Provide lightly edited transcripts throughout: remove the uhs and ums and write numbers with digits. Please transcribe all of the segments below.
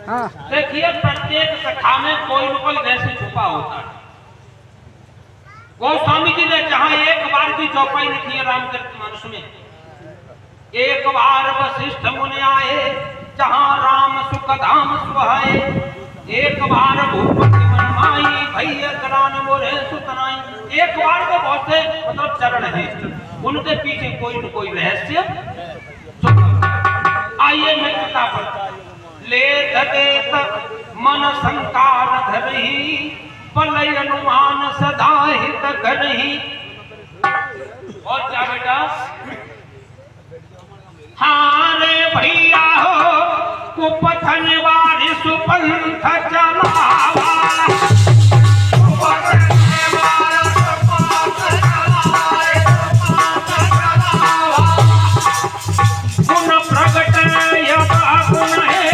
देखिए प्रत्येक कथा में कोई न कोई रहस्य छुपा होता है। गोस्वामी जी ने जहां एक बार की चौपाई लिखी है रामचरितमानस में, एक बार वशिष्ठ मुनि आए जहां राम सुख धाम सुहाए, एक बार भूपति मन माई भैया करान मोरे सुतनाई। एक बार को बहुत से मतलब चरण है, उनके पीछे कोई न कोई रहस्य। आइए मैं कथा पर ले देत मन संकार धरही, पलय अनुमान सदा हित करही। और क्या बेटा, हाँ रे भैया हो कुपथन वारी सुपंथ चलावा, गुण प्रगट यदा गुण है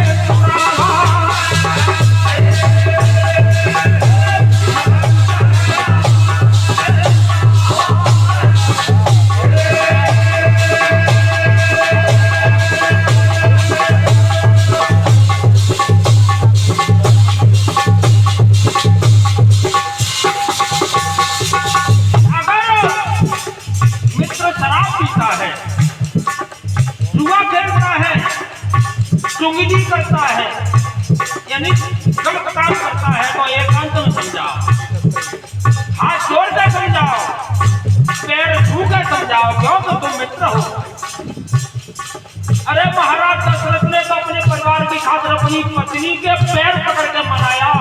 चुंगली करता है, यानी गलत काम करता है तो एकांत में समझाओ, हाथ जोड़ कर समझाओ, पैर छू कर समझाओ, क्यों तो तुम मित्र हो। अरे महाराज दशरथ ने तो अपने परिवार की खातिर अपनी पत्नी के पैर पकड़ के मनाया,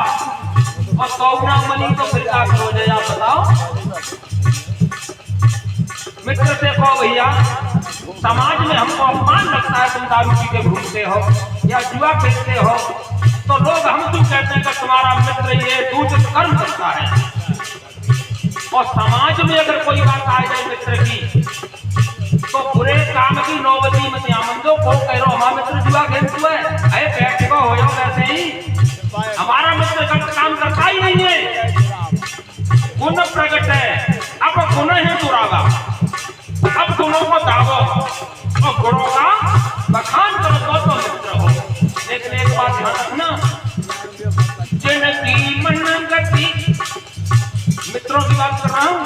और कौना मनी तो फिर क्या हो जाए आप बताओ। मित्र से कहो भैया समाज में हमको अपमान लगता है, तुम दारू पी के घूमते हो या जुआ खेलते हो, तो लोग हम तुम कहते हैं कि तुम्हारा मित्र ये दूषित कर्म करता है। और समाज में अगर कोई बात आ जाए मित्र की, तो बुरे काम की नौबती मत आमंदो को कह रहा हमारा मित्र जुआ खेलता है, अरे बैठ को हो जाओ वैसे ही, हमारा मित्र गलत काम करता ही नहीं है। गुण प्रगट है, अब गुण है दुरावा, अब गुणों को दावो और गुणों का बखान करो तो मित्र हो। लेकिन एक बात ध्यान रखना, जिनकी मन गति, मित्रों की बात कर रहा हूं,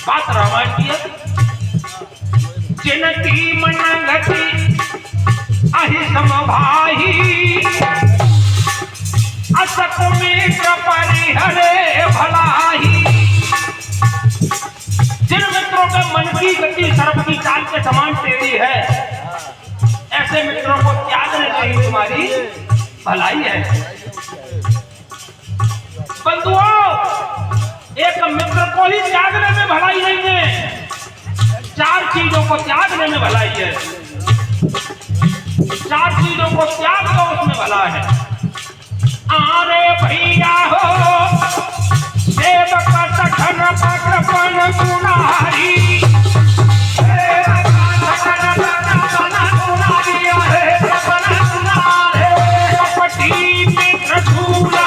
बात रामायण की है। जिनकी मन गति अहि समभाही, असत में परिहरे भलाई। जिन मित्रों के मन की गति सर्प की चाल के समान टेढ़ी है, ऐसे मित्रों को त्यागने से ही तुम्हारी भलाई है। बंधुओं, एक मित्र को ही त्यागने में भलाई नहीं है, चार चीजों को त्यागने में भलाई है। चार चीजों को त्याग दो, उसमें भला है। आरे भैया हो सेवक सखन पक्रपन गुणारी, कपटी मित्र झूला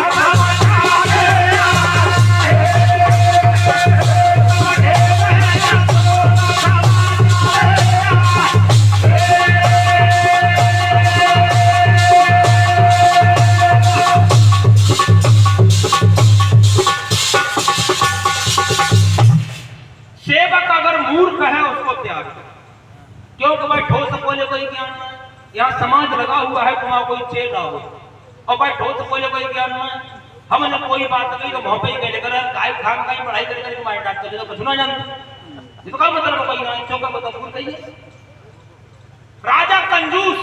क्योंकि भाई ठोस बोले कोई ज्ञान में, यहाँ समाज लगा हुआ है, तुम्हारा कोई चेत हो, और भाई ठोस बोले कोई ज्ञान में, हमने कोई बात कही तो वहां पे ही कह लेकर काय खान का पढ़ाई करके मार डाल कर तो सुना जानते, ये तो क्या मतलब कोई ना चौका मतलब भूल कहिए। राजा कंजूस,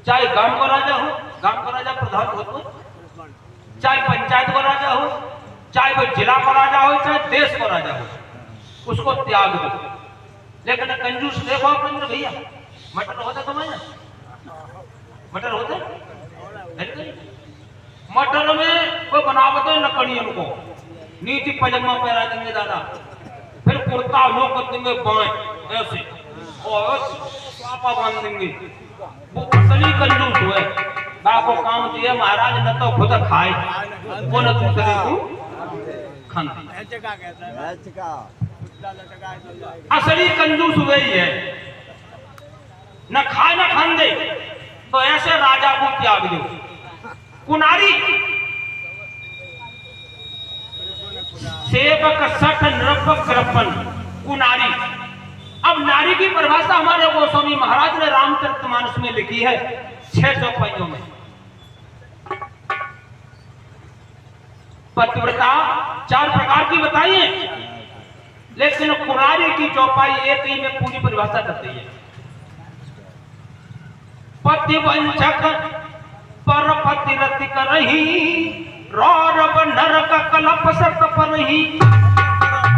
चाहे गांव का राजा हो, गांव का राजा प्रधान हो, चाहे पंचायत का राजा हो, चाहे कोई जिला का राजा हो, चाहे देश का राजा हो, उसको त्याग दो। लेकिन कंजूस देखो अपने भैया, मटर होता तुम्हारे, मटर होते, मटर में कोई बनावते लकड़ियों को नीचे पजामा पहरा देंगे दादा, फिर कुर्ता लोग कर देंगे बाएं ऐसे और पापा बांध देंगे। वो असली कंजूस हुए, बापो काम दिए महाराज न तो खुद खाए, वो न दूसरे को खाते। असली कंजूस वही है, न खाए न खान दे, तो ऐसे राजा को त्याग दो। कुनारी सेवक सठ नृप कृपन कुनारी। अब नारी की परिभाषा हमारे गोस्वामी महाराज ने रामचरितमानस में लिखी है 6 चौपाइयों में। पतिव्रता 4 प्रकार की बताई है, लेकिन कुनारी की चौपाई एक ही में पूरी परिभाषा करती है। पतिवंचक पर पतिरति करही, रौरव नरक कलप सत परही।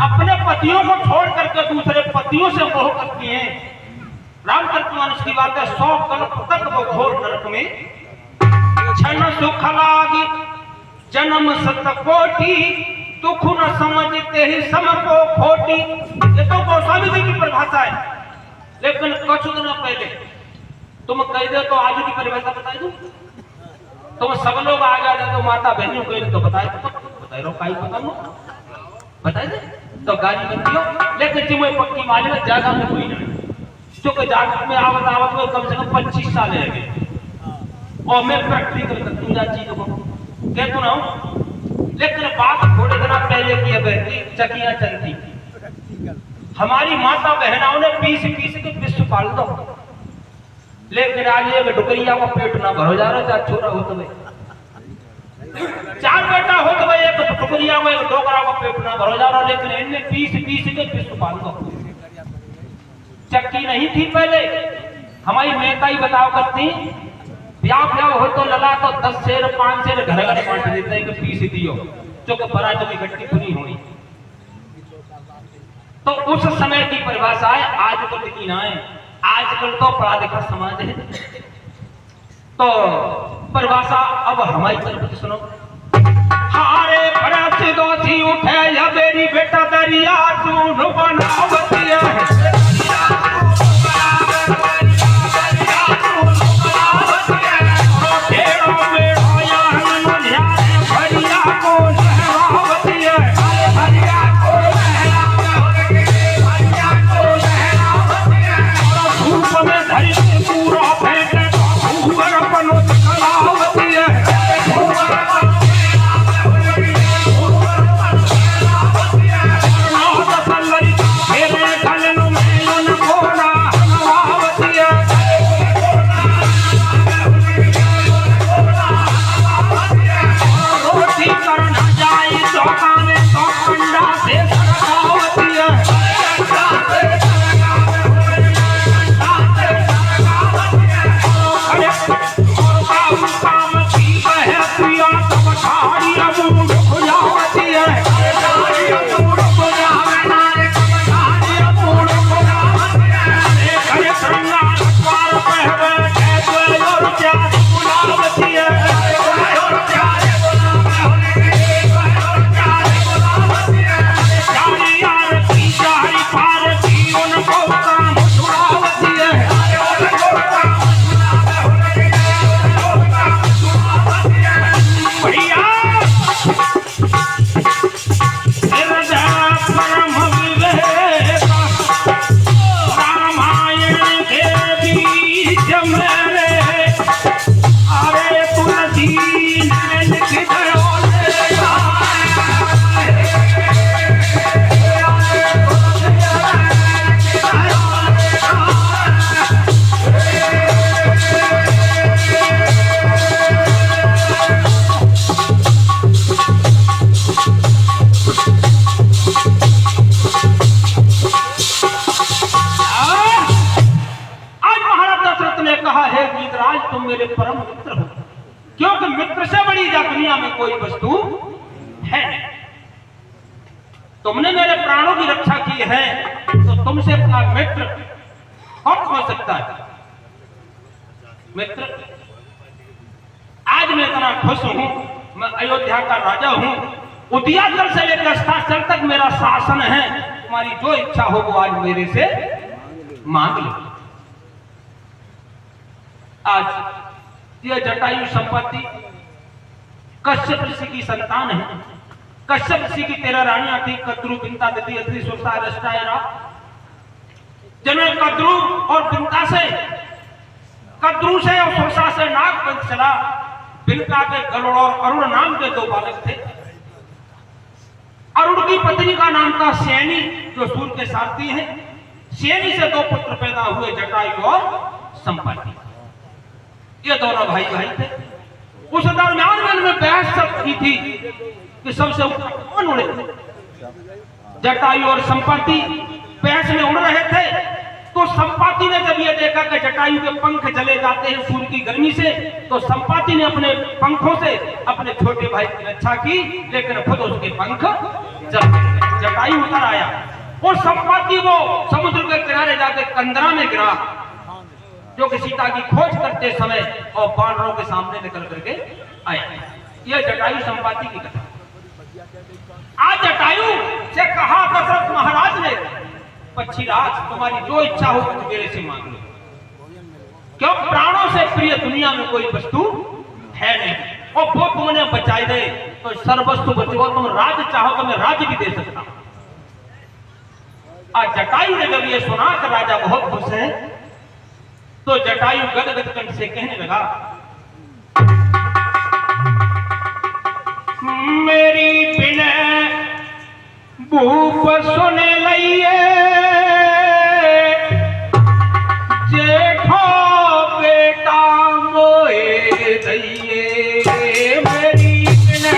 अपने पतियों को छोड़ करके दूसरे पतियों से मोह करती हैं। रामचरितमानस की बात है, 100 कल्प तक वो घोर नरक में। क्षण सुख लागी जन्म सत कोटि, दुख न समझते ही सम को खोटी। ये तो गोस्वामी जी की परिभाषा है, लेकिन कुछ दिन पहले तुम कह दे तो आज की परिभाषा बता दूं। तुम सब लोग आ जाते तो माता बहनों को तो बताए रहो, काई पता लो बताए दे तो गाली बनती हो। लेकिन तुम्हें पक्की मालूम है ज्यादा में कोई नहीं, क्योंकि जागत में आवत आवत में कम से कम 25 साल है गए और मैं प्रैक्टिकल करती हूँ चीजों को कहता ना हूँ। लेकिन बात थोड़े दिन पहले की है बहती चकियां चलती। हमारी माता बहनाओं ने पीस के विश्व पाल दो, लेकिन आज एक डुकरिया को पेट ना भरो जा रहा, 4 छोरा हो तो 4 बेटा हो तो एक डुकरिया को एक डोकरा को पेट ना भरो जा रहा, लेकिन इनने पीस के विश्व पाल दो। चक्की नहीं थी पहले, हमारी नेता ही बताओ करती ब्याह हो तो लला तो 10 शेर 5 शेर घर घर बांट देते हैं कि पीस दियो, क्योंकि पराठों की गट्टी पूरी हुई। तो उस समय की परिभाषा है, आजकल की ना है। आजकल तो पढ़ा लिखा समाज है, तो परिभाषा अब हमारी तरफ सुनो। हारे बड़ा सिदोसी उठे या मेरी बेटा दरिया तू बनावती है। तुम मेरे परम मित्र हो, क्योंकि मित्र से बड़ी दुनिया में कोई वस्तु है। तुमने मेरे प्राणों की रक्षा की है, तो तुमसे अपना मित्र कौन हो सकता है? मित्र, आज मैं इतना खुश हूं, मैं अयोध्या का राजा हूं, उदयाचल से लेकर अस्ताचल तक मेरा शासन है। तुम्हारी जो इच्छा हो वो आज मेरे से मांग लो। आज यह जटायु संपत्ति कश्यप ऋषि की संतान है। कश्यप ऋषि की 13 रानियां थी, कद्रु, बिंता, दति, अत्रि, सुरसा, अरिष्टा, जिन्होंने कद्रु और बिंता से कद्रू से और सुरसा से नाग पंथ चला। बिलका के गरुड़ और अरुण नाम के दो बालक थे। अरुण की पत्नी का नाम था सैनी, जो सूर्य के सारथी हैं। सैनी से दो पुत्र पैदा हुए, जटायु और संपाति। ये दोनों भाई भाई थे। उस दरमियान में बहस सब की थी कि सबसे ऊपर कौन उड़े। जटायु और संपाति बहस में उड़ रहे थे, तो संपाति ने जब ये देखा कि जटायु के पंख जले जाते हैं सूर्य की गर्मी से, तो संपाति ने अपने पंखों से अपने छोटे भाई की रक्षा की, लेकिन खुद उसके पंख जल गए। जटायु उतर आया और संपाति वो समुद्र के किनारे जाके कंदरा में गिरा, जो कि सीता की खोज करते समय और वानरों के सामने निकल करके आया। यह जटायु संपाति की कथा। आज जटायु से कहा दशरथ महाराज ने, पक्षीराज तुम्हारी जो इच्छा हो तुम मेरे से मांग लो, क्यों प्राणों से प्रिय दुनिया में कोई वस्तु है नहीं, और वो तुमने बचाई दे तो सर्वस्तु बचो। तुम राज चाहो तो मैं राज भी दे सकता हूं। आज जटायु ने जब ये सुना कि राजा बहुत खुश है, तो जटायु गदगद कंठ से कहने लगा, मेरी बिना भूप सुने लइए, जेठो बेटा मोए दइए। मेरी बिना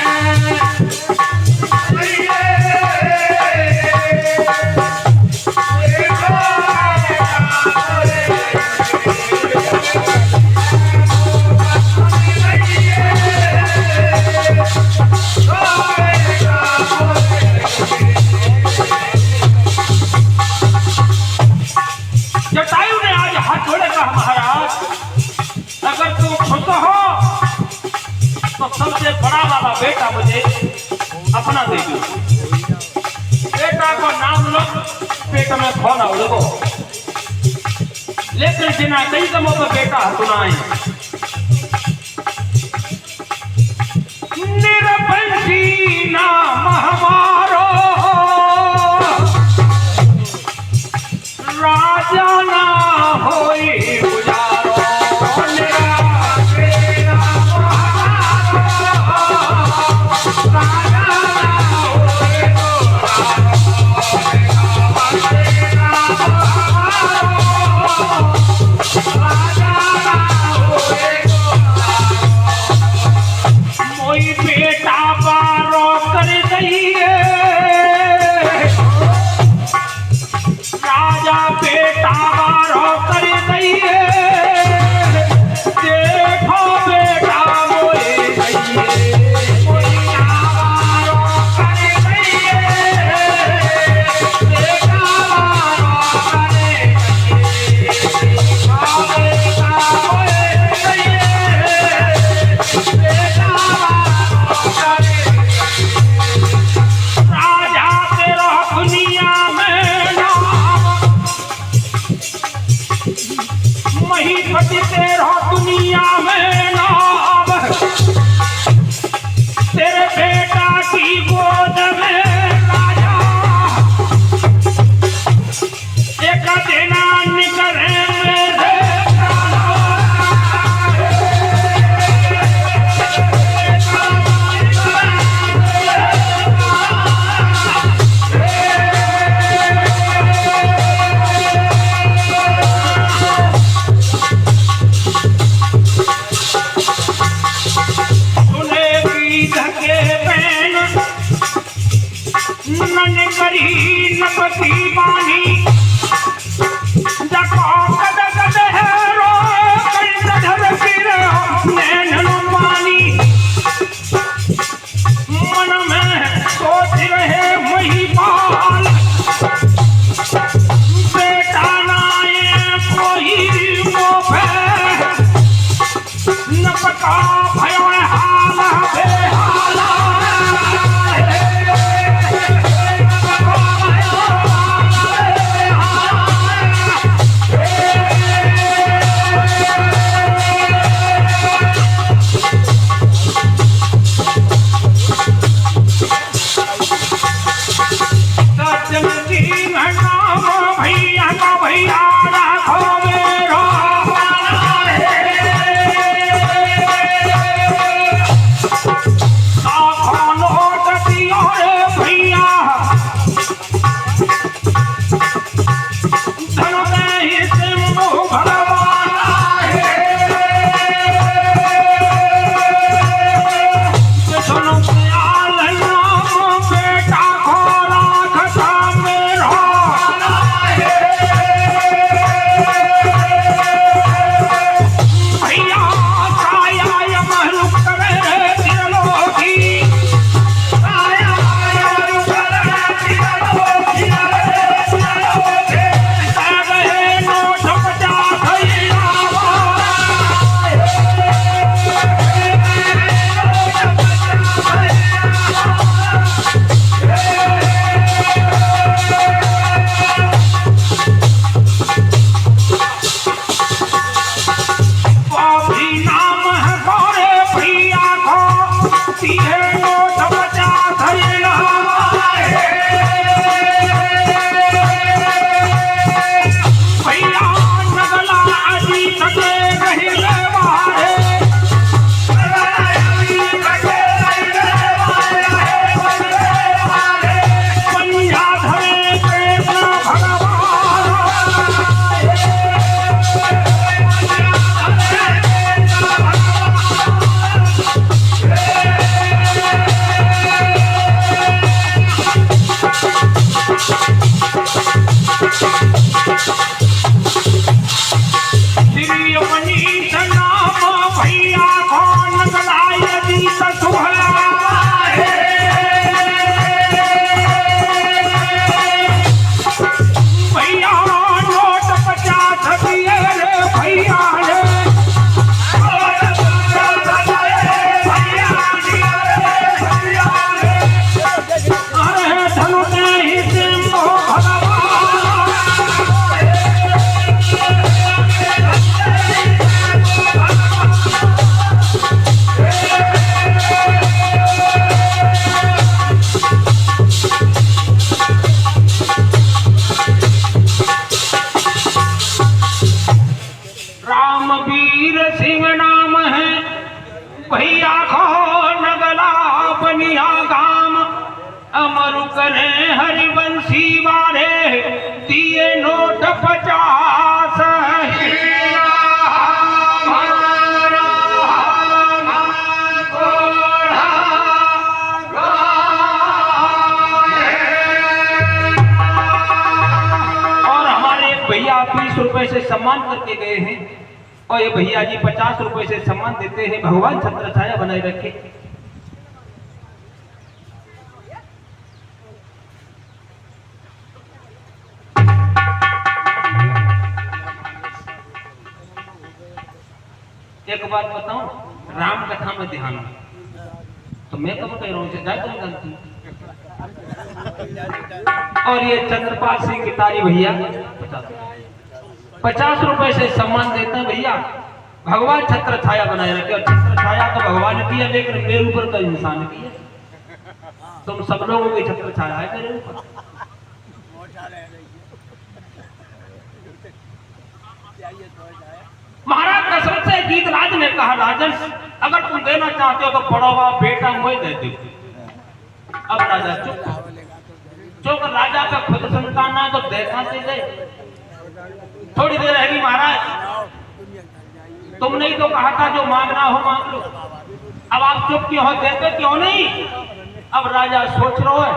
जटायु ने आज हाथ जोड़े कहा, महाराज अगर तुम खुश हो तो सबसे बड़ा वाला बेटा मुझे अपना दे दो। बेटा को नाम लो, पेट में खोना उड़ो, लेकिन जिना कई कमों पर बेटा सुनाए। निरपंथी नाम हमारो, राजा ना होई गुजारो। मोई बेटा बारो कर दइए, राजा बेटा बारो कर दइए, देखो बेटा मोए दइए। बेटा बारो कर दइए, बेटा बारो कर दइए, बेटा मोए दइए, बेटा बारो कर दइए। राजा तेरा दुनिया में महीपति तेरा दुनिया में नाम, तेरे बेटा की गोद में राजा एक देना निकले मेरे। नन करी नपसी बानी, जको कद कद है रो कंठ धर फिर नैन पानी। मन में सोच रहे महिपाल, बेटा नाये कोई मोहे, नपका भयो हाल बेहाला। भैया राखो मेरो भैया खो नगला बनिया गाम अमर करे हरिवंशी वारे दिए नोट 50 भैया 20 रुपए से सम्मान करके गए हैं और ये भैया जी 50 रुपए से सम्मान देते हैं। भगवान छत्र छाया बनाए रखे। एक बात बताऊं, राम कथा में ध्यान तो मैं कब कह रहा हूं तुम जानती। और ये चंद्रपाल सिंह गितारी भैया 50 रुपए से सम्मान देते हैं। भैया भगवान छत्र छाया बनाए रखे। और छत्र छाया तो भगवान की है, लेकिन मेरे ऊपर तो इंसान की है। तुम सब लोगों की छत्र छाया है मेरे ऊपर। महाराज दशरथ से गीतराज ने कहा, राजन अगर तुम देना चाहते हो तो बड़ोगा बेटा मुझे दे दो। अब राजा चुप। राजा का खुद संतान है तो देखा दे। थोड़ी देर रहेगी महाराज, तुमने ही तो कहा था जो मांगना हो मांग लो। अब आप चुप क्यों हो, देते क्यों नहीं? अब राजा सोच रहा है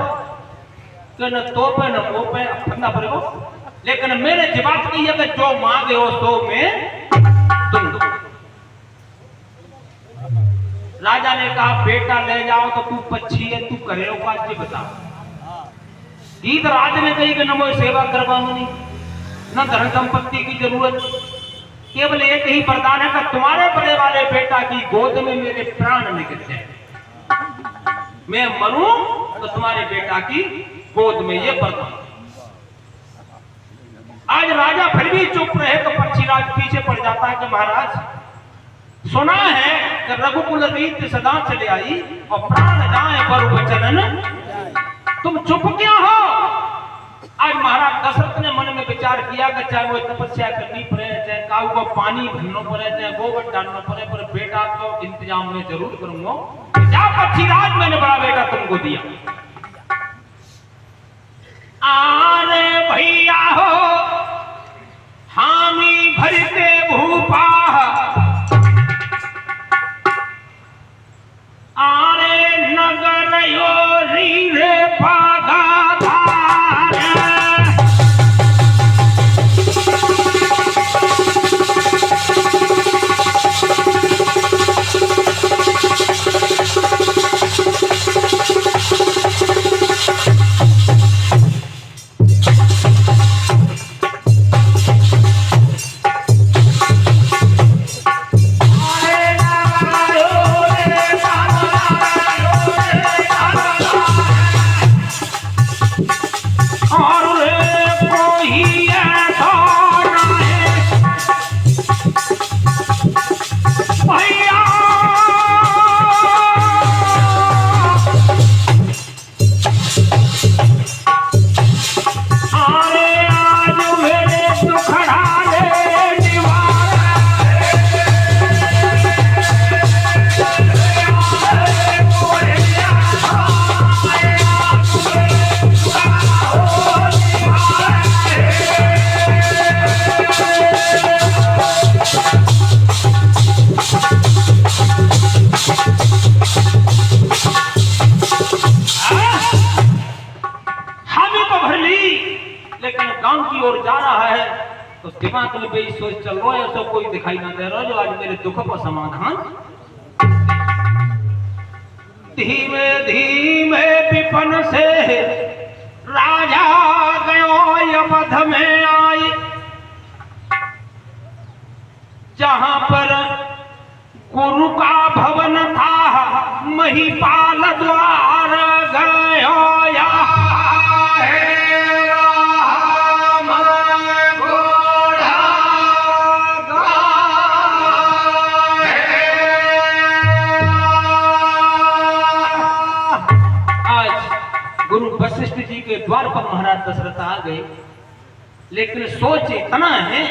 कि न तो पे न वो पे ठंडा पड़ेगा, लेकिन मेरे जवाब की है कि जो मांगे हो तो मैं तुम दो। राजा ने कहा बेटा ले जाओ तो तू पक्षी है, तू करे उपाय बता। गीत राज ने कही कि न मोई सेवा करवाऊंगी न धन संपत्ति की जरूरत, केवल एक ही वरदान है कि तुम्हारे बड़े वाले बेटा की गोद में मेरे प्राण निकल जाए। मैं मरूं तो तुम्हारे बेटा की गोद में ये वरदान। आज राजा फिर भी चुप रहे तो पक्षीराज पीछे पड़ जाता है कि महाराज सुना है कि रघुकुल रीत सदा चले आई और प्राण जाए पर वचन, तुम चुप क्यों हो? आज महाराज दशरथ ने मन में विचार किया कि चाहे वो तपस्या करनी पड़े, चाहे काऊ को पानी भरना पड़े, चाहे गोबर डालना पड़े, पर बेटा को इंतजाम में जरूर करूंगा। क्या पक्षीराज मैंने बड़ा बेटा तुमको दिया। आरे भैया हो हामी भरते भूपा, आरे नगर यो रीरे पागा दिमाग में भी सोच चल रहा है, तो कोई दिखाई ना दे रहा जो आज मेरे दुख का समाधान। धीमे धीमे विपन से राजा गयो यमध में आई, जहां पर गुरु का भवन था महिपाल द्वार गयो या वशिष्ठ जी के द्वार पर महाराज दशरथ आ गए। लेकिन सोच इतना है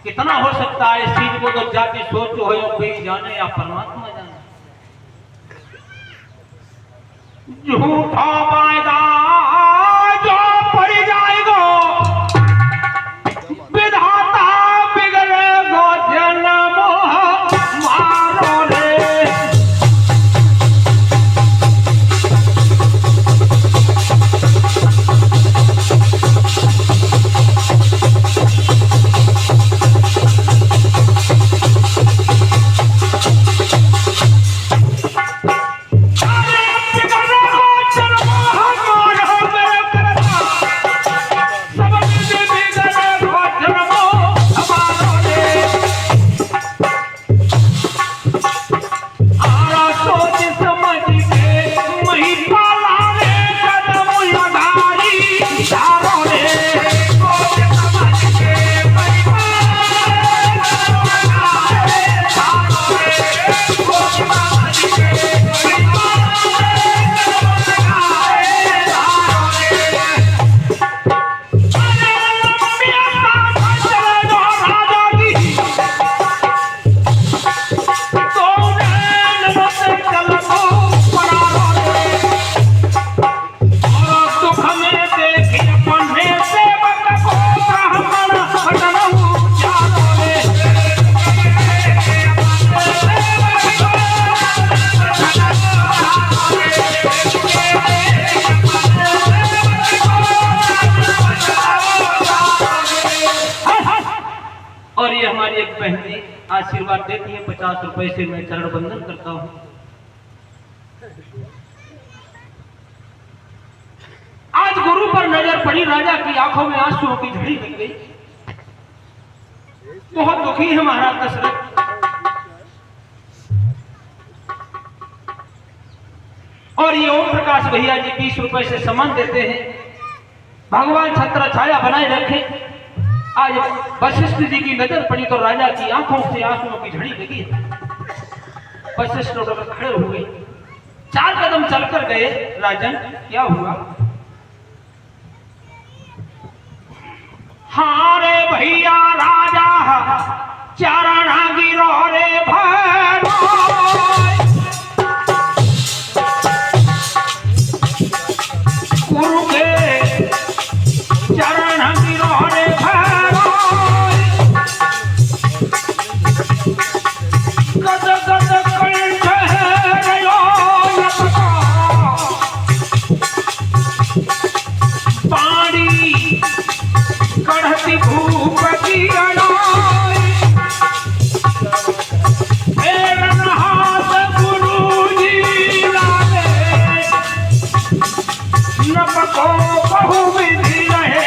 कितना हो सकता है इस चीज को तो जाके सोचो हो कोई जाने या परमात्मा जाने। झूठा वायदा जो पड़ जाएगा विधाता बिगड़ेगा जन्म मारो रे। और ये हमारी एक बहन जी आशीर्वाद देती है 50 रुपए से मैं चरण बंदन करता हूँ। आज गुरु पर नजर पड़ी, राजा की आंखों में आंसुओं की झड़ी लग गई। बहुत दुखी है महाराज दशरथ। और ये ओम प्रकाश भैया जी 20 रुपए से सम्मान देते हैं। भगवान छत्र छाया बनाए रखे। आज वशिष्ठ जी की नजर पड़ी तो राजा की आंखों से आंसुओं की झड़ी लगी। वशिष्ठ खड़े हुए, 4 कदम चलकर गए। राजन क्या हुआ? हाँ रे भैया राजा चरण गिरो रे भैरो, गुरु के चरण गिरो रे भैरो, गद गद कंठ रयो लपको, पानी कढ़ती भूप की अड़ाई, फेरन हाथ गुरुजी लागे, नपको बहुविधि रहे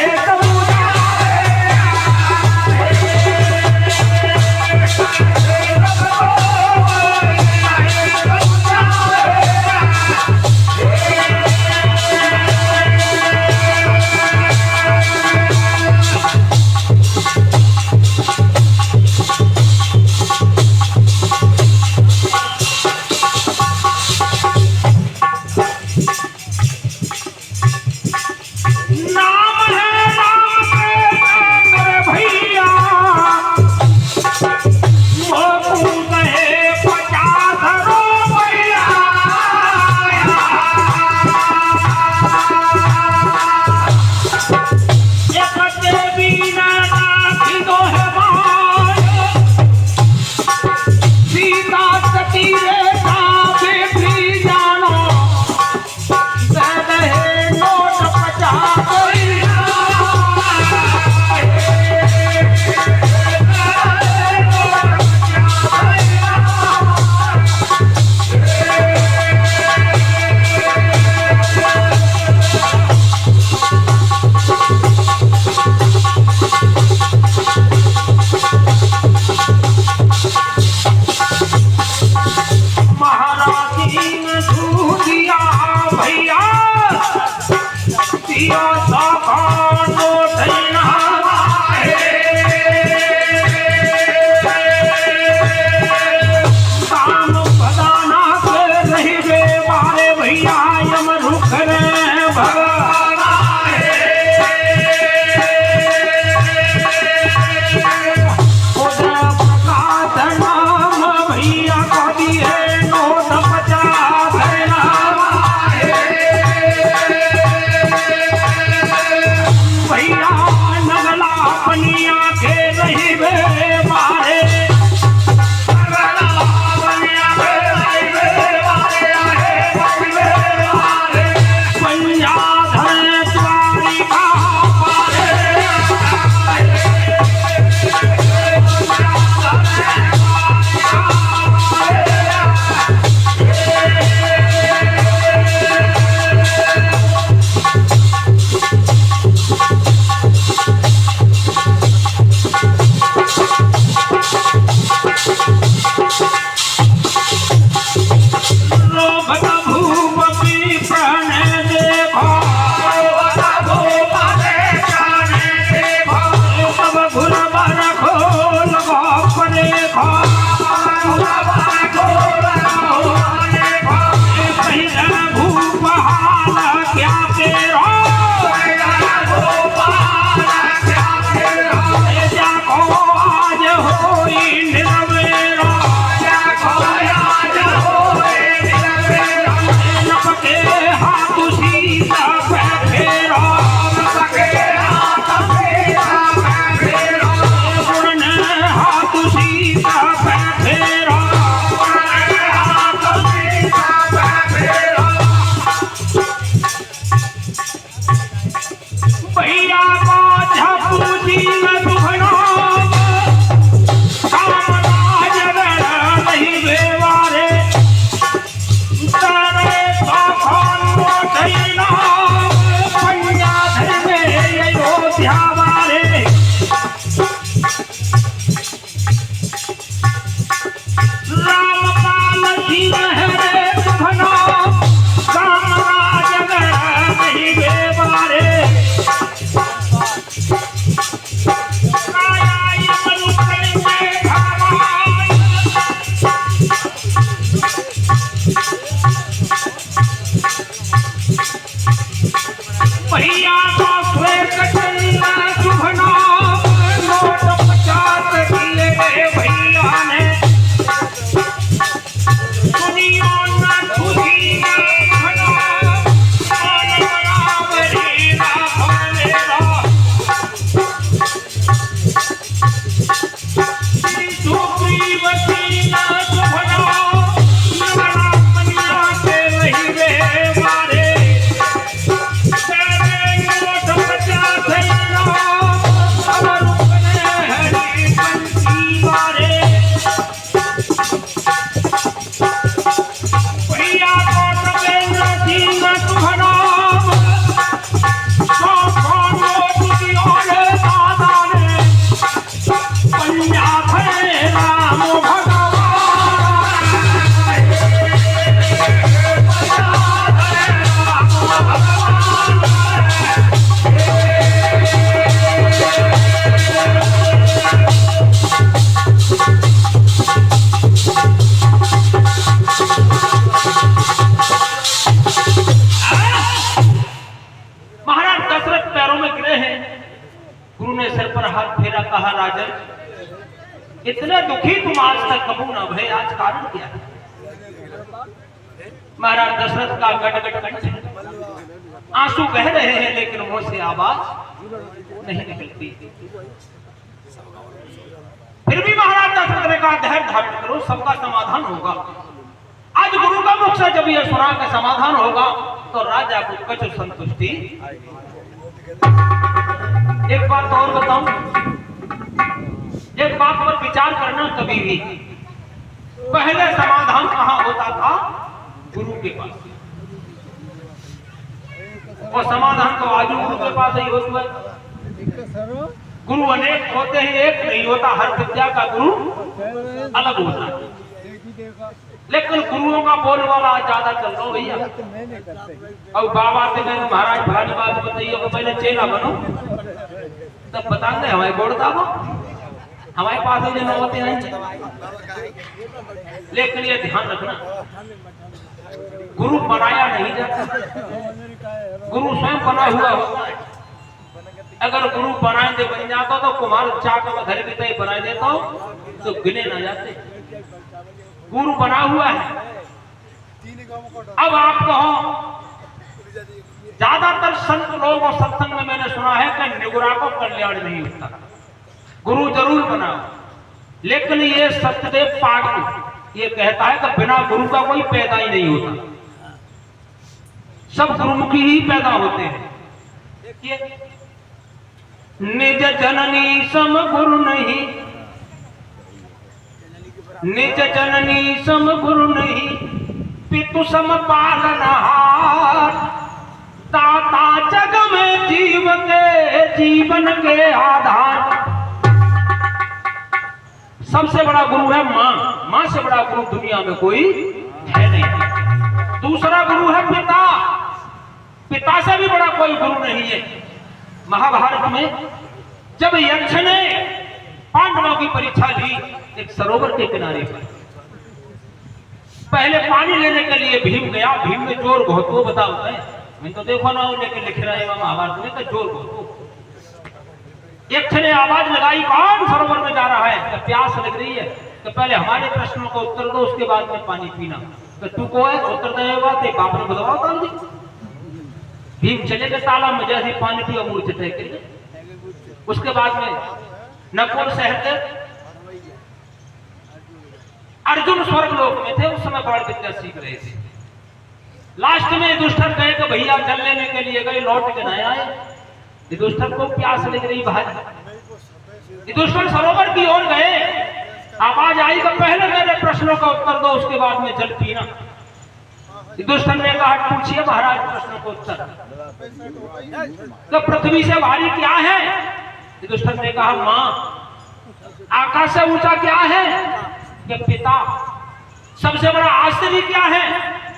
इतने दुखी तुम आज तक कबू न भय, आज कारण क्या है? महाराज दशरथ का गटगट कंठ, आंसू बह रहे हैं लेकिन मुंह से आवाज नहीं निकलती। फिर भी महाराज दशरथ ने कहा धैर्य धारण करो, सबका समाधान होगा। आज गुरु का मुख से जब यह सुना कि समाधान होगा तो राजा को कछु संतुष्टि। एक बात और बताऊं, एक बात पर विचार करना कभी भी, पहले समाधान कहां होता था? गुरु के पास। और समाधान तो आज गुरु के पास ही होता है। गुरु अनेक होते हैं, एक नहीं होता। हर विद्या का गुरु अलग होता है, लेकिन गुरुओं का बोल वाला ज्यादा चल रहा भैया। अब बाबा से मैंने महाराज भरानी बात बताइए कि पहले चेला बनो, तब बताते हमारे बोलता वो हमारे पास ही न होते हैं। लेकिन ये ध्यान रखना, गुरु बनाया नहीं जाता, गुरु स्वयं बना हुआ होता है। अगर गुरु बनाए दे बन जाता तो कुमार चाक में घर भी तय बना देता तो गिने ना जाते। गुरु बना हुआ है। अब आप कहो, ज्यादातर संत लोग और सत्संग में मैंने सुना है कि निगुरा को कल्याण नहीं होता, गुरु जरूर बना। लेकिन ये सत्यदेव पाठ ये कहता है कि बिना गुरु का कोई पैदा ही नहीं होता, सब गुरुमुखी ही पैदा होते हैं। देखिए, निज जननी सम गुरु नहीं, निज जननी सम गुरु नहीं, पितु सम पालनहार, दाता जग में जीवन के आधार। सबसे बड़ा गुरु है मां, मां से बड़ा गुरु दुनिया में कोई है नहीं। दूसरा गुरु है पिता, पिता से भी बड़ा कोई गुरु नहीं है। महाभारत में जब यक्ष ने पांडवों की परीक्षा ली एक सरोवर के किनारे पर, पहले पानी लेने के लिए भीम गया। भीम में जोर बहुत हो, बताओ मैं तो देखो ना, लेकिन लिख रहा है महाभारत में तो जोर बहुत हो। यक्ष ने आवाज लगाई, कौन सरोवर में जा रहा है? तो प्यास लग रही है, तो पहले हमारे प्रश्नों को उत्तर दो, उसके बाद में पानी पीना। तो तू को है उत्तर देगा तो बाप ने बदलाव कर दी। भीम चले गए तालाब में, जैसे पानी पिया मूर्छित है गिर गए। उसके बाद में नकुल सहदेव, अर्जुन स्वर्ग लोक में थे, उस समय बाण विद्या सीख रहे थे। लास्ट में युधिष्ठिर गए कि भैया जल लेने के लिए गए, लौट के नहीं आए। युधिष्ठिर को प्यास लग रही भाई, युधिष्ठिर सरोवर की ओर गए, आवाज आई कि पहले मेरे प्रश्नों का उत्तर दो, उसके बाद में जल पीना। युधिष्ठिर ने कहा, पूछिए महाराज प्रश्नों का उत्तर। तो पृथ्वी से भारी क्या है? युधिष्ठिर ने कहा मां। आकाश से ऊंचा क्या है? कि पिता। सबसे बड़ा आश्चर्य क्या है?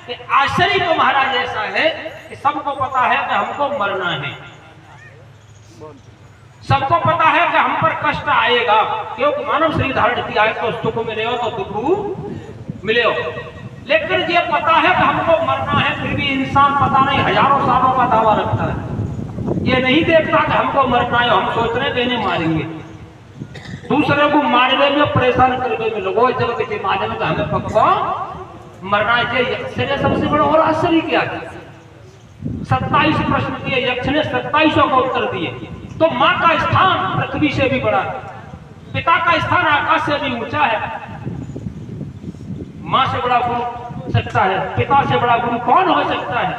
कि आश्चर्य तो महाराज ऐसा है कि सबको पता है कि हमको मरना है, सबको पता है कि हम पर कष्ट आएगा, क्योंकि मानव शरीर धारण किया है तो सुख मिले हो तो दुख मिले हो। लेकिन ये पता है कि हमको मरना है, फिर भी इंसान पता नहीं हजारों सालों का दावा रखता है। ये नहीं देखता कि हमको मरना है, हम सोच रहे देने मारेंगे, दूसरे को मारने में परेशान करने में लोगों जब के मारने में हमें पक्का मरना चाहिए। सबसे बड़ा और आश्चर्य क्या है? 27 प्रश्न दिए, यक्ष ने 27 को उत्तर दिए। तो मां का स्थान पृथ्वी से भी बड़ा है, पिता का स्थान आकाश से भी ऊंचा है। मां से बड़ा गुरु सकता है, पिता से बड़ा गुरु कौन हो सकता है?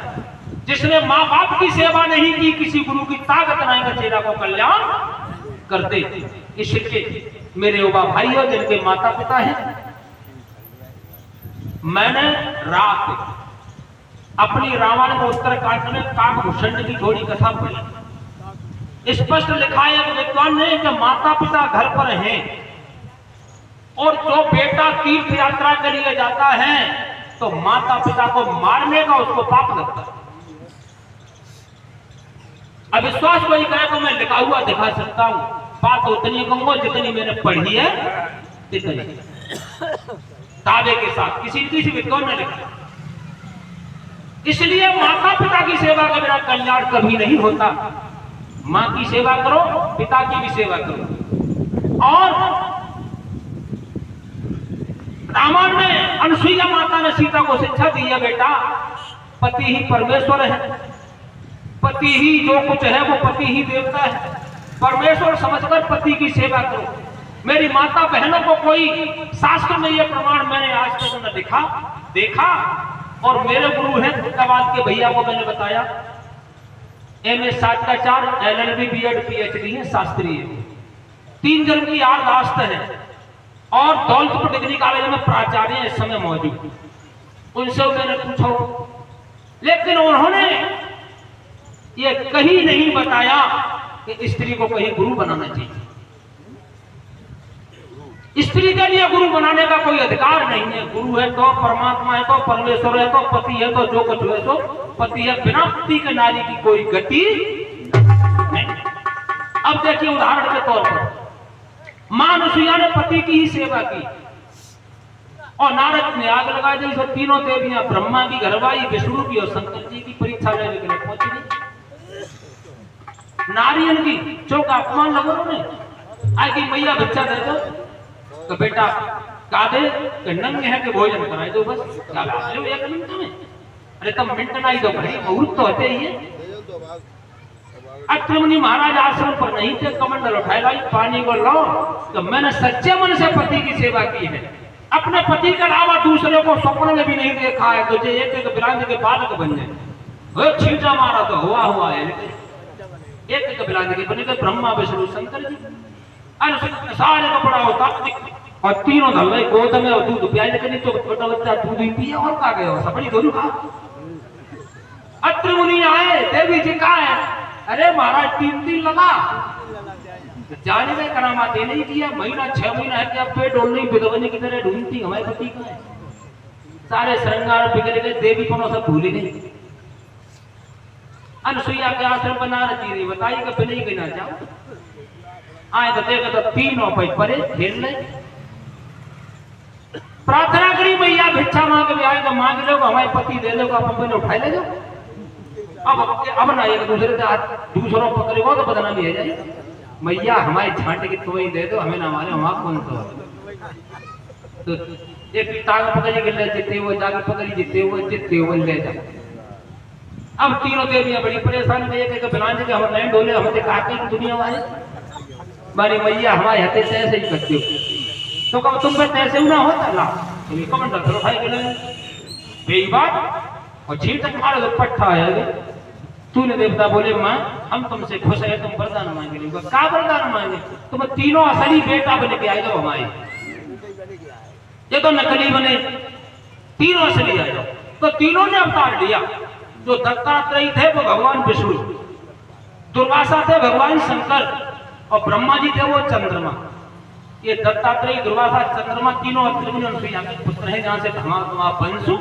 जिसने मां बाप की सेवा नहीं की, किसी गुरु की ताकत नहीं का चेहरा को कल्याण करते। इसलिए मेरे युवा भाइयों जिनके माता पिता हैं, मैंने रात अपनी रावण को उत्तरकांड में काकभूषण की थोड़ी कथा पढ़ी। स्पष्ट लिखा है विद्वान ने कि माता पिता घर पर हैं और जो बेटा तीर्थ यात्रा के लिए जाता है तो माता पिता को मारने का उसको पाप लगता है। अविश्वास कोई करे तो मैं लिखा हुआ दिखा सकता हूं, बात उतनी कहूंगा जितनी मैंने पढ़ी है, इतनी दावे के साथ किसी विद्वान ने लिखा। इसलिए माता पिता की सेवा का बिना कल्याण कभी नहीं होता। मां की सेवा करो, पिता की भी सेवा करो। और रामायण में अनुसुईया माता ने सीता को शिक्षा दी है, बेटा पति ही परमेश्वर है, पति ही जो कुछ है वो पति ही देवता है, परमेश्वर समझकर पति की सेवा करो। मेरी माता बहनों को कोई शास्त्र में ये प्रमाण मैंने आज तक न देखा। और मेरे गुरु हैं फरीदाबाद के भैया को मैंने बताया, एमए साहित्याचार्य, LLB, BEd, PhD है, शास्त्रीय, 3 जन की याददाश्त है और दौलतपुर डिग्री कॉलेज में प्राचार्य इस समय मौजूद। उनसे मैंने पूछा, लेकिन उन्होंने ये कहीं नहीं बताया कि स्त्री को कहीं गुरु बनाना चाहिए। स्त्री के लिए गुरु बनाने का कोई अधिकार नहीं है। गुरु है तो परमात्मा है, तो परमेश्वर है, तो पति है, तो जो कुछ है तो पति है। बिना पति के नारी की कोई गति नहीं। अब देखिए उदाहरण के तौर पर मां अनुसुईया ने पति की ही सेवा की और नारद ने आग लगा दी। तो तीनों देवियां ब्रह्मा की घरवाई, विष्णु की और शंकर जी की परीक्षा लेने के लिए पहुंची गई। नारियन की चौका अपमान लगा उन्होंने। आई कि मैया भिक्षा दे दो, तो बेटा कादे के नंगे है कि भोजन कराए दो, बस क्या लो 1 मिनट में। अरे तब मिनट ना ही दो भाई, मुहूर्त तो होते ही है। अत्रिमुनि महाराज आश्रम पर नहीं थे, कमंडल उठाए लाई पानी को लो। तो मैंने सच्चे मन से पति की सेवा की है, अपने पति के अलावा दूसरे को स्वप्न में भी नहीं देखा है। तो एक एक बिरांज के बालक बन जाए, वो छींटा मारा तो हुआ है, एक एक बिरांज के बने थे ब्रह्मा विष्णु शंकर जी। सारे कपड़ा होता और तीनों धल गए गोद में और दूध पिया, लेकिन तो छोटा बच्चा दूध ही पिया और का गया सपनी दोनों खा। अत्रि मुनि आए, देवी जी का है, अरे महाराज 3 दिन लगा जाने में करामाते नहीं किया। महीना 6 महीना है कि अब पेट डोलने बिगड़ने की तरह ढूंढती हमारे पति का है। सारे श्रृंगार बिगड़ गए, देवी को सब भूल गई। अनुसुईया के आश्रम पर नारद जी ने बताई कि बिना ही कहना चाहो आए तो देखे तो तीनों पे परे खेल ले। प्रार्थना करी मैया भिक्षा मांगे भी आए तो मांग लो, हमारे पति दे दो, अपन उठाए ले जाओ। अब ना एक दूसरे से दूसरों पकड़े हो तो बदनामी है जाए। मैया हमारे छांटे की तो ही दे दो, हमें ना मारे हमारा कौन तो एक ताक पकड़ी के ले जीते हुए, जाके पकड़ी जीते हुए ले जाओ। अब तीनों देवियां बड़ी परेशान में एक बिलान के हम नहीं डोले, हम काटे की दुनिया वाले मारी मैया हमारे हाथे से ऐसे ही करते हो। तो कब तुम पे ऐसे ना होता ला तुम्हें कमंडल करो भाई के लिए यही बात और झील तक मारे तो पट्टा है। तूने देवता बोले मां हम तुमसे खुश है, तुम वरदान मांगे लो। क्या वरदान मांगे? तुम तीनों असली बेटा बन के आए हो हमारे, ये तो नकली बने, तीनों असली आए हो। तो तीनों ने अवतार लिया। जो दत्तात्रेय थे वो भगवान विष्णु, दुर्वासा थे भगवान शंकर और ब्रह्मा जी थे वो चंद्रमा। ये दत्तात्रेय, दुर्वासा, चंद्रमा तीनों अनुसुईया के पुत्र हैं, जहां से धर्मात्मा वंशु।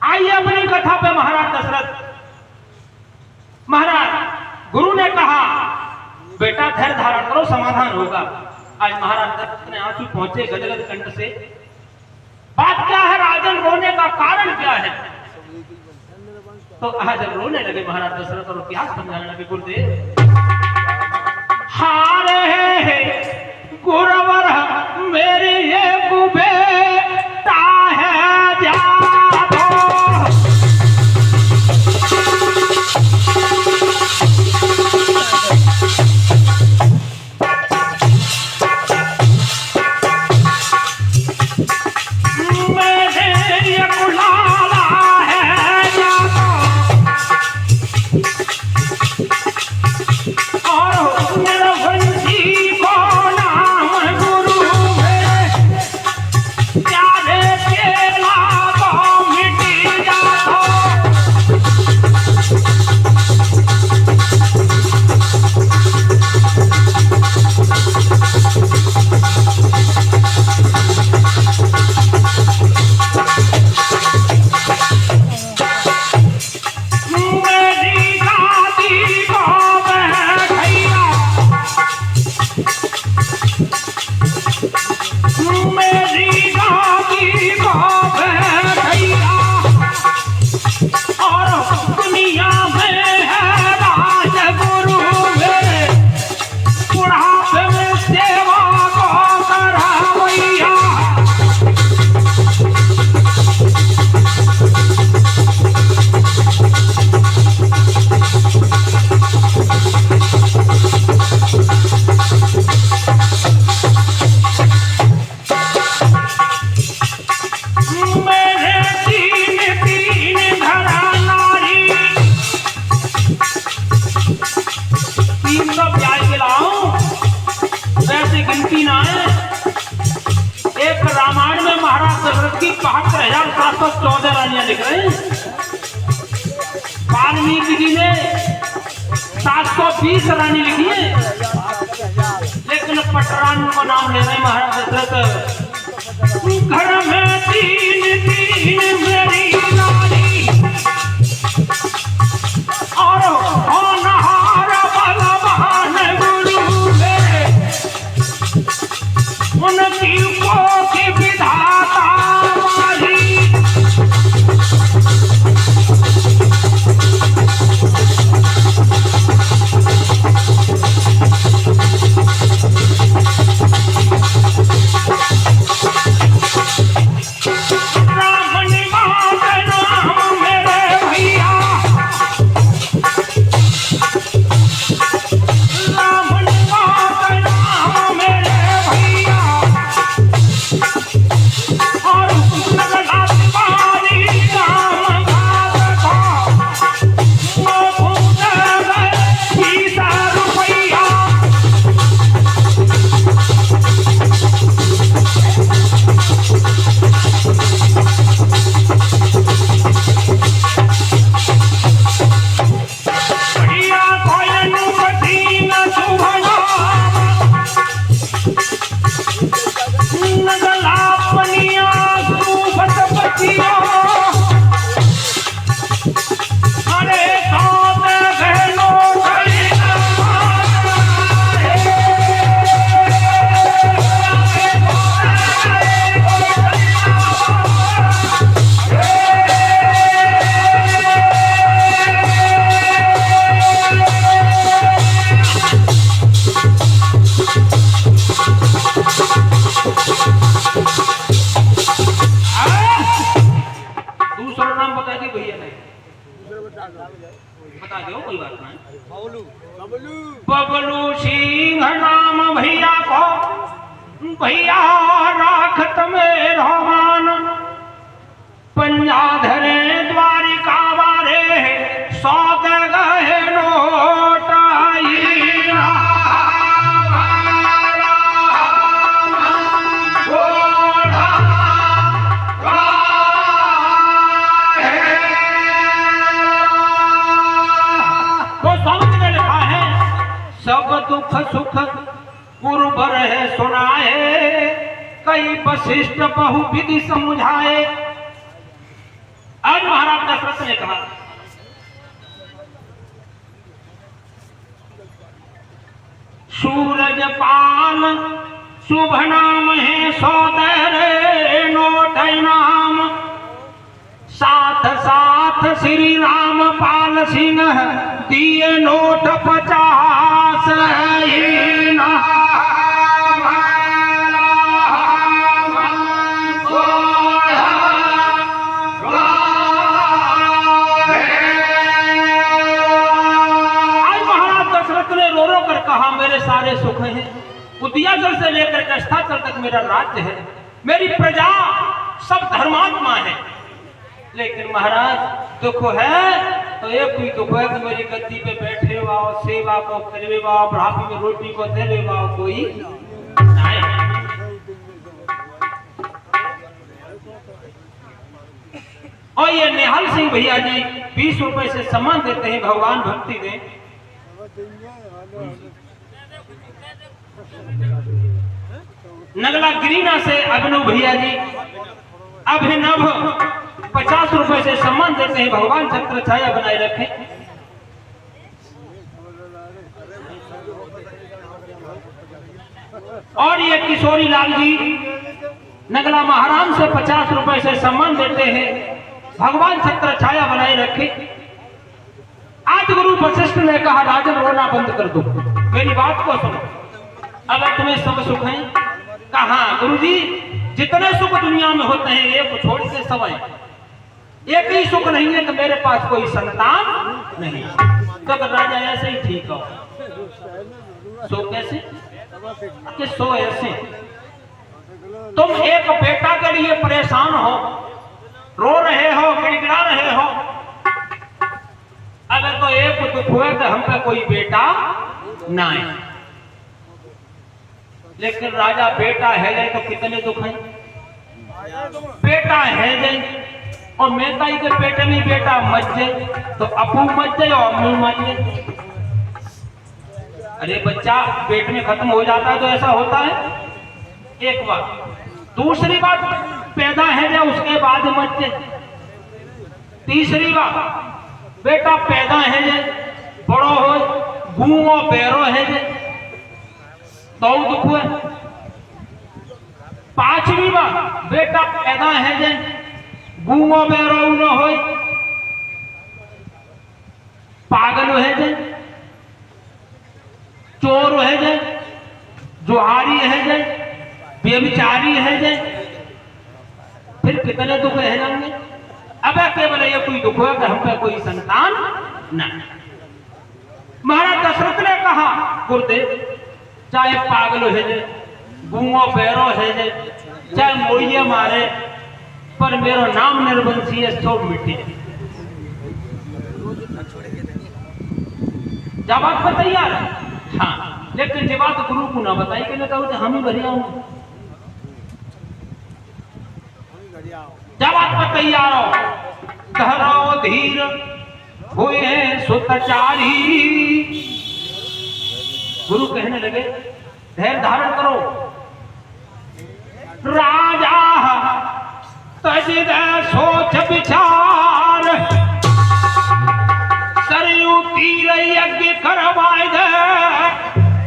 आइए अपनी कथा पे महाराज दशरथ। महाराज गुरु ने कहा बेटा धैर्य धारण करो, समाधान होगा। आज महाराज दशरथ ने आंसू पहुंचे गदगद कंठ से। बात क्या है राजन, रोने का कारण क्या है? तो आज जब रोने लगे महाराज दशरथ और इतिहास समझाने लगे, गुरुदेव हारे है गुरवर मेरी ये बेटा है जादो। महाभारत की 72,714 रानियां लिख रहे हैं। वाल्मीकि जी ने 720 रानी लिखी है, लेकिन पटरानी को नाम ले रहे महाराज दशरथ। घर में तीन तीन मेरी रानी और होनहार बलवान गुरु मेरे, उनकी कोखी विधाता माही। बता दो, कोई बात नहीं। बबलू सिंह नाम भैया को, भैया राखत में रहमान, पंजाधरे द्वारिका वारे सौद गए नोट सब दुख सुख गुरु भर है सुनाए, कई वशिष्ठ बहु विधि समझाए। आज महाराज दशरथ ने कहा, सूरज पाल शुभ नाम है सौदरे नोट नाम, साथ साथ श्री राम पाल सिंह दिए नोट 50 कहा, मेरे सारे सुख हैं, उदयाचल से लेकर के अस्ताचल तक मेरा राज्य है, मेरी प्रजा सब धर्मात्मा है, लेकिन महाराज दुख है तो एक ही दुख है कि मेरी गद्दी पे बैठे हुआ सेवा को करे हुआ ब्राह्मणी में रोटी को दे हुआ कोई नहीं। और ये निहाल सिंह भैया जी 20 रुपए से सम्मान देते हैं, भगवान भक्ति दें। नगला गिरीना से अभिनव भैया जी अभिनव 50 रुपए से सम्मान देते हैं, भगवान छत्र छाया बनाए रखें। और ये किशोरी लाल जी नगला महाराम से 50 रुपए से सम्मान देते हैं, भगवान छत्र छाया बनाए रखें। आज गुरु वशिष्ठ ने कहा, राजन रोना बंद कर दो, मेरी बात को सुनो, अगर तुम्हें सब सुख है। कहा गुरुजी, जितने सुख दुनिया में होते हैं एक छोड़ के सब है, एक ही सुख नहीं है कि मेरे पास कोई संतान नहीं। तो राजा ऐसे ही ठीक हो, सो कैसे कि सो ऐसे, तुम एक बेटा के लिए परेशान हो, रो रहे हो, गिड़गिड़ा रहे हो, अगर तो एक दुख हुआ तो हम पे कोई बेटा ना है, लेकिन राजा बेटा है तो कितने दुख हैं। बेटा है जे और मेहताई के पेट में बेटा मच जाए तो अपू मच जाए और अम्मी मच जाए। अरे बच्चा पेट में खत्म हो जाता है तो ऐसा होता है। एक बात। दूसरी बात, पैदा है जो उसके बाद मच जाए। तीसरी बात, बेटा पैदा है जे बड़ो हो गूंगो पैरो है जे तो दुख है। पांचवी बात, बेटा पैदा है जे गूंगो पैरो न हो, पागल है जे, चोर है जे, जुहारी है जे, बेविचारी है जे, फिर कितने दुख है जाएंगे। अब केवल ये कोई दुख है कि हम पे कोई संतान न। महाराज दशरथ ने कहा गुरुदेव चाहे पागल है जे, गूंगो पैरो है जे, चाहे मोड़िए मारे, पर मेरो नाम निर्वंशी है सो मिटे। जब बात पर तैयार है, हाँ, लेकिन जब बात गुरु को ना बताई कि ना कहो हम ही बढ़िया हूं। जब बात पर तैयार हो, धरो धीर हुए हैं सुतचारी। गुरु कहने लगे धैर्य धारण करो। राजा तजिद सोच विचार, सरयू तीर यज्ञ करवाए दे,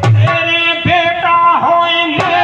तेरे बेटा होएंगे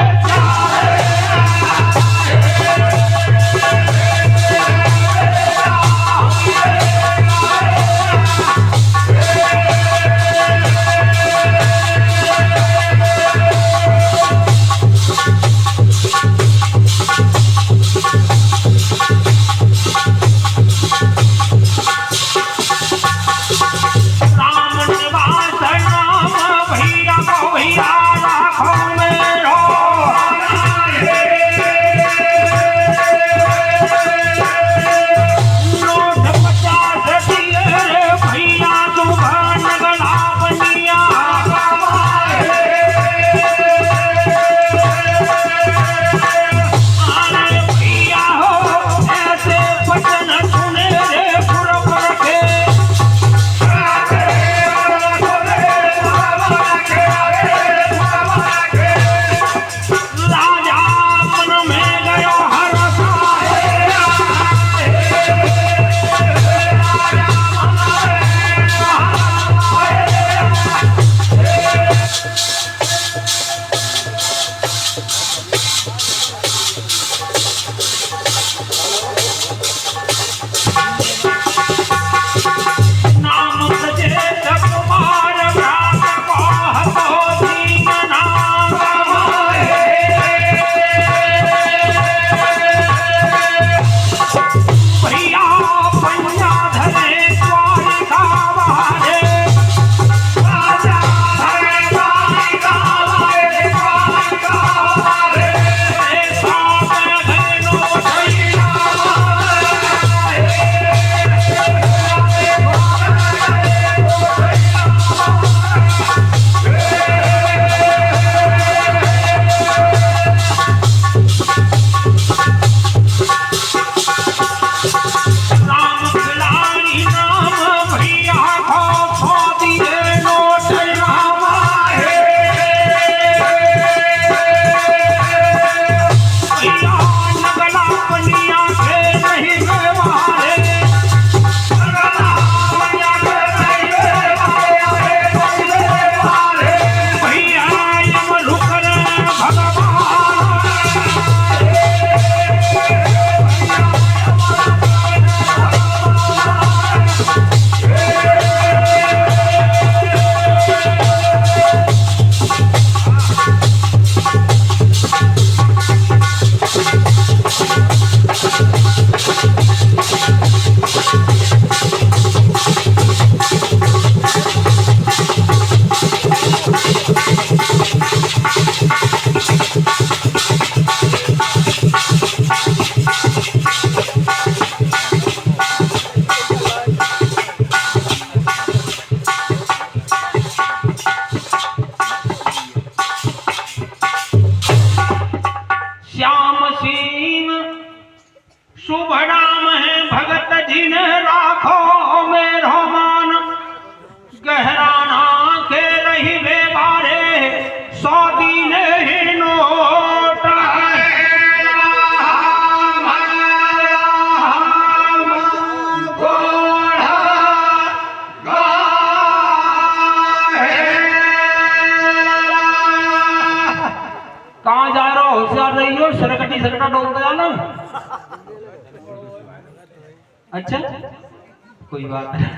शुभ नाम है भगत जी ने राखो मेरो मान, गहरा नाखे रही बेबारे 100 दिन ही नोट। कहाँ जा रहा हो? होशियार रही हो, सरकटी सरकटा डोल गया ना। अच्छा कोई बात नहीं।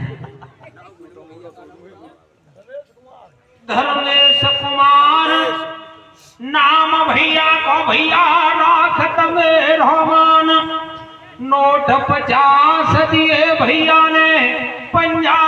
धर्मेश कुमार नाम भैया को भैया राखत मेरो मान, नोट 50 दिए भैया ने पंजाब